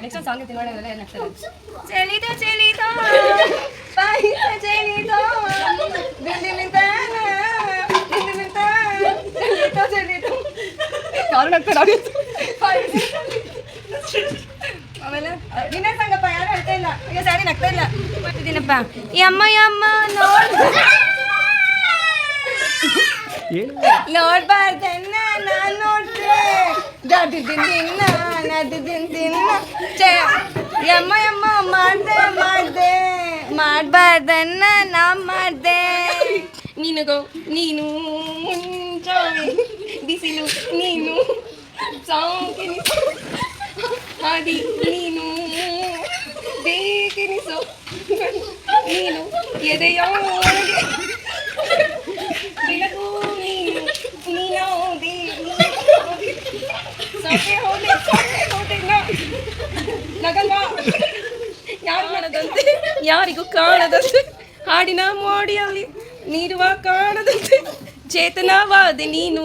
Next ಒಂದು song ತಿನ್ನೋಣ ಚೆಲಿದೋ ಚೆಲಿದೋ ಪಾಯಿಸ ಚೆಲಿದೋ ಕಾರಣ ಆಮೇಲೆ ನಿನ್ನೆ ಸಂಗಪ್ಪ ಯಾರು ಹೇಳ್ತಾ ಇಲ್ಲ ಈಗ ಸ್ಯಾರಿ ನಗ್ತಾ ಇಲ್ಲ ಮಾಡ್ತಿದ್ದೀನಪ್ಪ ಯಮ್ಮ ಯಮ್ಮ ನೋಡ್ಬಾರ್ದನ್ನ ನಾನು ನೋಡ್ತೆ ದಿನ್ನ ಯಮ್ಮ ಯಮ್ಮ ಮಾಡ್ದೆ ಮಾಡ್ಬಾರ್ದನ್ನ ನಾ ಮಾಡ್ದೆ ನೀನು ಮುಂಜಾನೆ ಬಿಸಿಲು ನೀನು ಸಾಂಕೆನಿಸು ಹಾದಿ ನೀನು ಬೇಕೆನಿಸು ನೀನು ಎದೆಯೊಳಗೆ ಬೆಳಗು ನೀನು ನೀನಾದೆ ಸೊಕ್ಕೆ ಹೋದೆ ನಗಲ್ವಾ ಯಾರು ಮಾಡದಂತೆ ಯಾರಿಗೂ ಕಾಣದಂತೆ ಹಾಡಿನ ಮೋಡಿಯಲ್ಲಿ ನೀಡುವ ಕಾಣದಂತೆ ಚೇತನವಾದೆ ನೀನು.